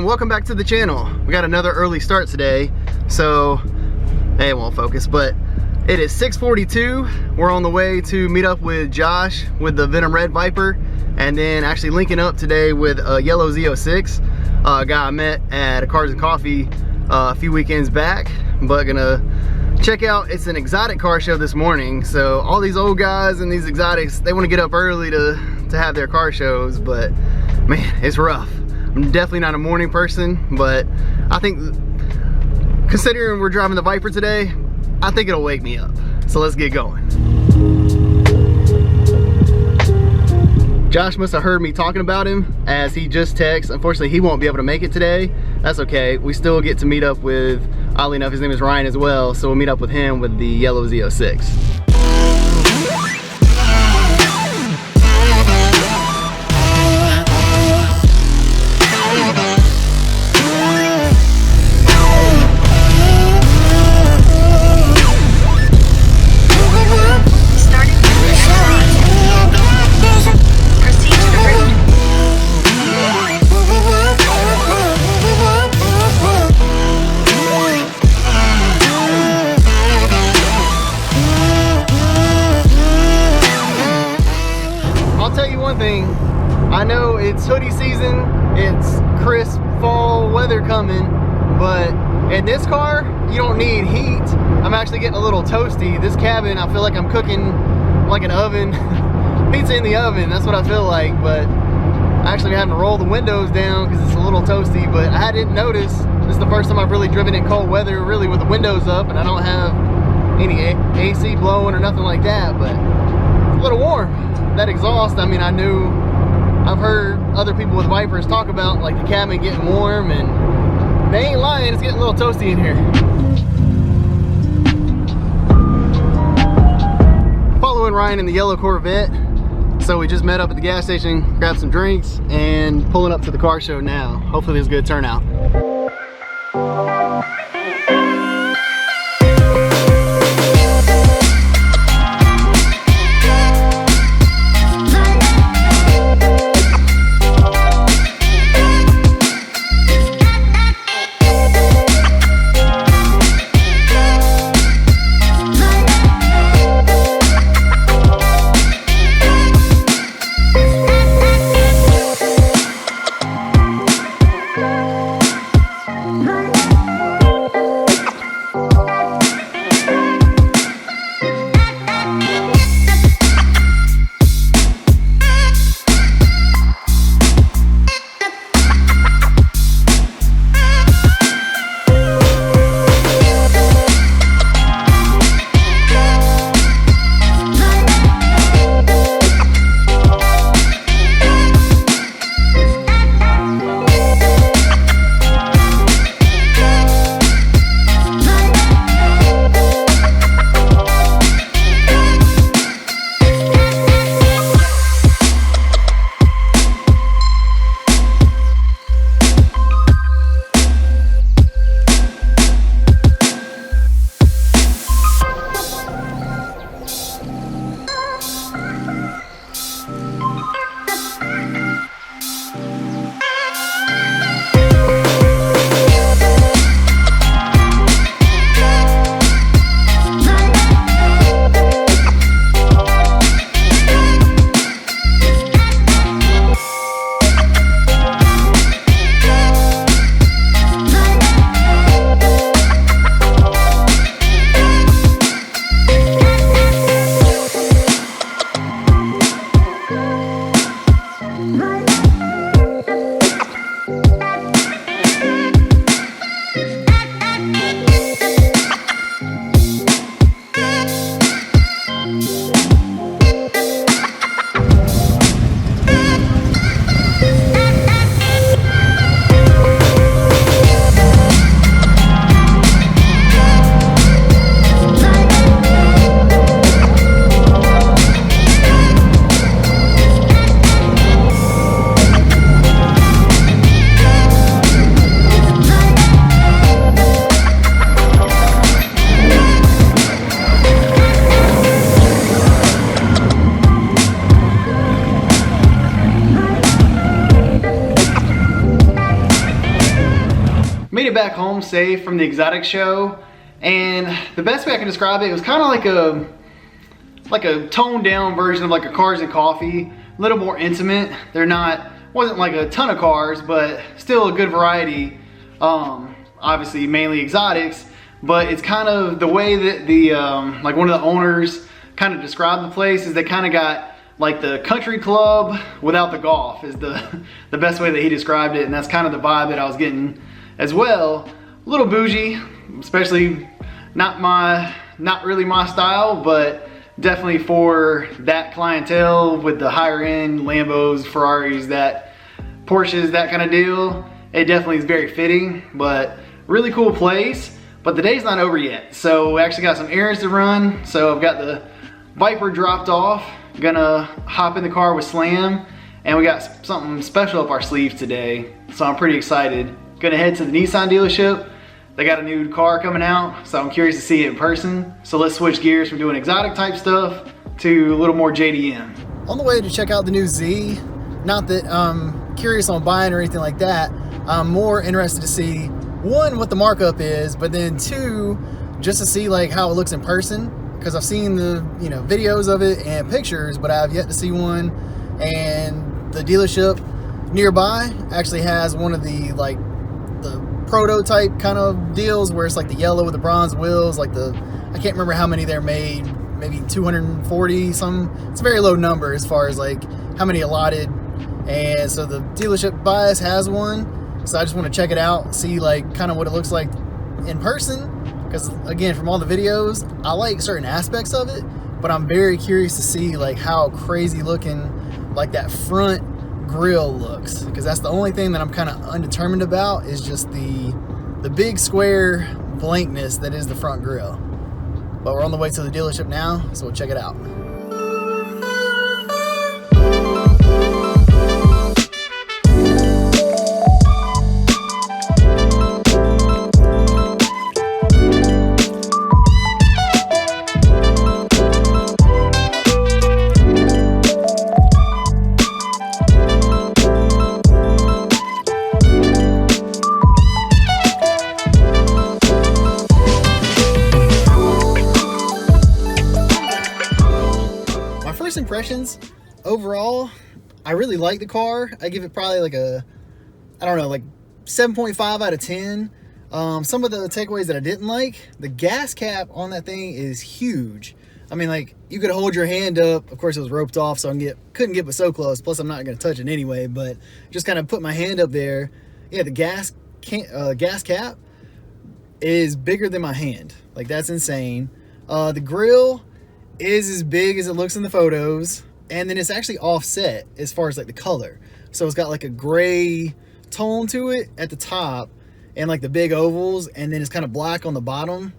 welcome back to the channel. We got another early start today, so hey, it won't focus, but it is 6:42. We're on the way to meet up with Josh with the Venom Red Viper, and then actually linking up today with a yellow Z06, a guy I met at a Cars and Coffee a few weekends back. But gonna check out, it's an exotic car show this morning, so all these old guys and these exotics, they want to get up early to have their car shows, but man, it's rough. I'm definitely not a morning person, but I think considering we're driving the Viper today, I think it'll wake me up. So let's get going. Josh must have heard me talking about him as he just texted. Unfortunately, he won't be able to make it today. That's okay. We still get to meet up with, oddly enough, his name is Ryan as well, so we'll meet up with him with the yellow Z06. I know it's hoodie season, it's crisp fall weather coming, but in this car, you don't need heat. I'm actually getting a little toasty. This cabin, I feel like I'm cooking like an oven, pizza in the oven, that's what I feel like, but I actually having to roll the windows down because it's a little toasty, but I didn't notice. This is the first time I've really driven in cold weather, really with the windows up, and I don't have any AC blowing or nothing like that, but it's a little warm. That exhaust, I mean, I've heard other people with Vipers talk about like the cabin getting warm, and they ain't lying, it's getting a little toasty in here. Following Ryan in the yellow Corvette. So we just met up at the gas station, grabbed some drinks, and pulling up to the car show now. Hopefully there's a good turnout. it back home safe from the exotic show, and the best way I can describe it was kind of like a toned down version of like a Cars and Coffee, a little more intimate. Wasn't like a ton of cars, but still a good variety. Obviously mainly exotics, but it's kind of the way that the like one of the owners kind of described the place is they kind of got like the country club without the golf is the best way that he described it, and that's kind of the vibe that I was getting as well. A little bougie, especially not really my style, but definitely for that clientele with the higher end Lambos, Ferraris, that Porsches, that kind of deal. It definitely is very fitting, but really cool place. But the day's not over yet, so we actually got some errands to run. So I've got the Viper dropped off, gonna hop in the car with Slam, and we got something special up our sleeve today, so I'm pretty excited. Gonna head to the Nissan dealership. They got a new car coming out, so I'm curious to see it in person. So let's switch gears from doing exotic type stuff to a little more JDM. On the way to check out the new Z, not that I'm curious on buying or anything like that, I'm more interested to see, one, what the markup is, but then two, just to see like how it looks in person, because I've seen the videos of it and pictures, but I've yet to see one. And the dealership nearby actually has one of the prototype kind of deals where it's like the yellow with the bronze wheels, like I can't remember how many they're made, maybe 240 some. It's a very low number as far as like how many allotted. And so the dealership by us has one, so I just want to check it out, see like kind of what it looks like in person, because again, from all the videos, I like certain aspects of it, but I'm very curious to see like how crazy looking like that front grill looks, because that's the only thing that I'm kind of undetermined about, is just the big square blankness that is the front grill. But we're on the way to the dealership now, so we'll check it out. Impressions overall, I really like the car. I give it probably like a, I don't know, like 7.5 out of 10. Some of the takeaways that I didn't like, the gas cap on that thing is huge. I mean, like, you could hold your hand up. Of course it was roped off, so couldn't get but so close, plus I'm not going to touch it anyway, but just kind of put my hand up there. Yeah, the gas cap is bigger than my hand. Like, that's insane. The grill is as big as it looks in the photos, and then it's actually offset as far as like the color, so it's got like a gray tone to it at the top and like the big ovals, and then it's kind of black on the bottom.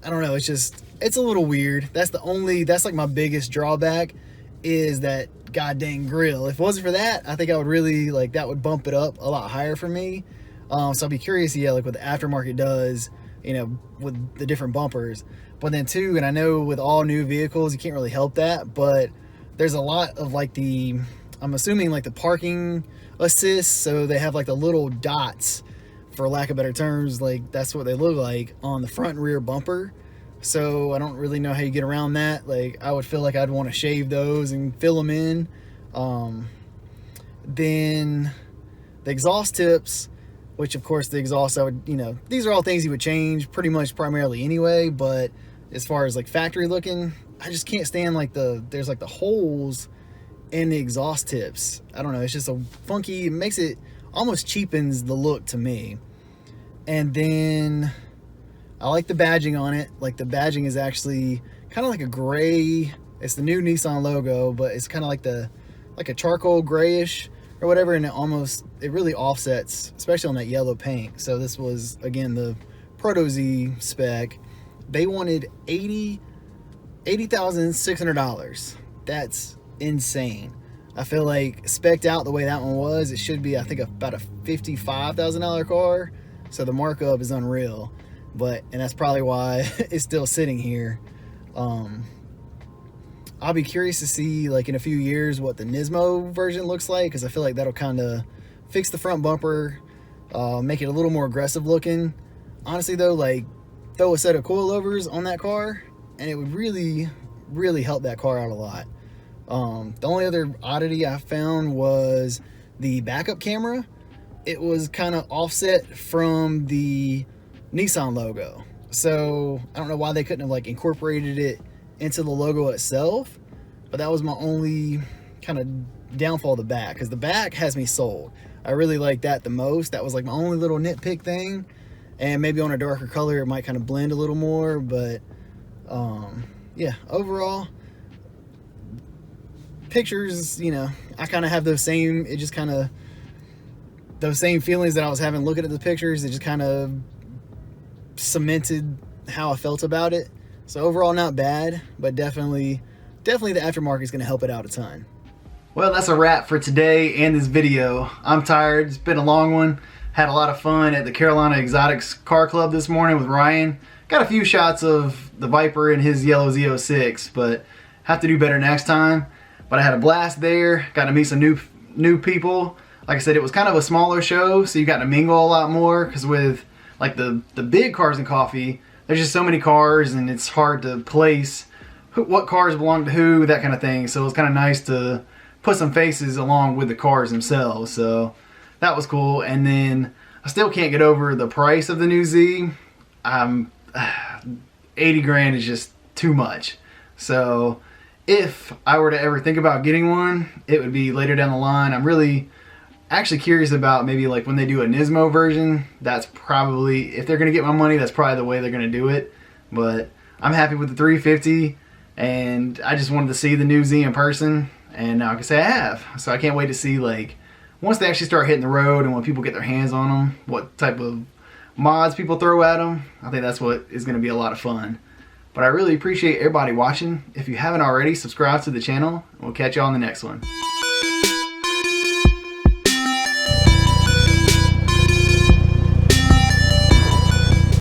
I don't know, it's a little weird. That's like my biggest drawback, is that goddamn grill. If it wasn't for that, I think I would really like, that would bump it up a lot higher for me. So I'll be curious, yeah, like what the aftermarket does, with the different bumpers. But then too, and I know with all new vehicles, you can't really help that, but there's a lot of like I'm assuming like the parking assist, so they have like the little dots, for lack of better terms, like that's what they look like on the front and rear bumper. So I don't really know how you get around that. Like, I would feel like I'd want to shave those and fill them in. Then the exhaust tips, which of course the exhaust, I would, these are all things you would change pretty much primarily anyway, but as far as like factory looking, I just can't stand like there's like the holes in the exhaust tips. I don't know, it's just a funky, it makes it, almost cheapens the look to me. And then I like the badging on it. Like, the badging is actually kind of like a gray, it's the new Nissan logo, but it's kind of like a charcoal grayish or whatever, and it really offsets, especially on that yellow paint. So this was, again, the Proto Z spec. They wanted $80,600. That's insane. I feel like spec'd out the way that one was, it should be, I think, about a $55,000 car. So the markup is unreal. And that's probably why it's still sitting here. I'll be curious to see, like, in a few years what the Nismo version looks like, because I feel like that'll kind of fix the front bumper, make it a little more aggressive looking. Honestly though, like, throw a set of coilovers on that car and it would really help that car out a lot. The only other oddity I found was the backup camera. It was kind of offset from the Nissan logo, so I don't know why they couldn't have like incorporated it into the logo itself, but that was my only kind of downfall of the back, because the back has me sold. I really like that the most. That was like my only little nitpick thing, and maybe on a darker color it might kind of blend a little more, but yeah, overall pictures, you know, I kind of have those same, it just kind of, those same feelings that I was having looking at the pictures, it just kind of cemented how I felt about it. So overall not bad, but definitely the aftermarket is going to help it out a ton. Well, that's a wrap for today and this video. I'm tired, it's been a long one. Had a lot of fun at the Carolina Exotics Car Club this morning with Ryan. Got a few shots of the Viper and his yellow Z06, but have to do better next time. But I had a blast there, got to meet some new people. Like I said, it was kind of a smaller show, so you got to mingle a lot more, because with like the big cars and coffee, there's just so many cars and it's hard to place what cars belong to who, that kind of thing. So it was kind of nice to put some faces along with the cars themselves. So that was cool. And then I still can't get over the price of the new Z. 80 grand is just too much. So if I were to ever think about getting one, it would be later down the line. I'm really actually curious about maybe like when they do a Nismo version. That's probably, if they're gonna get my money, that's probably the way they're gonna do it. But I'm happy with the 350, and I just wanted to see the new Z in person, and now I can say I have. So I can't wait to see, like, once they actually start hitting the road and when people get their hands on them, what type of mods people throw at them. I think that's what is gonna be a lot of fun. But I really appreciate everybody watching. If you haven't already, subscribe to the channel. We'll catch you on the next one.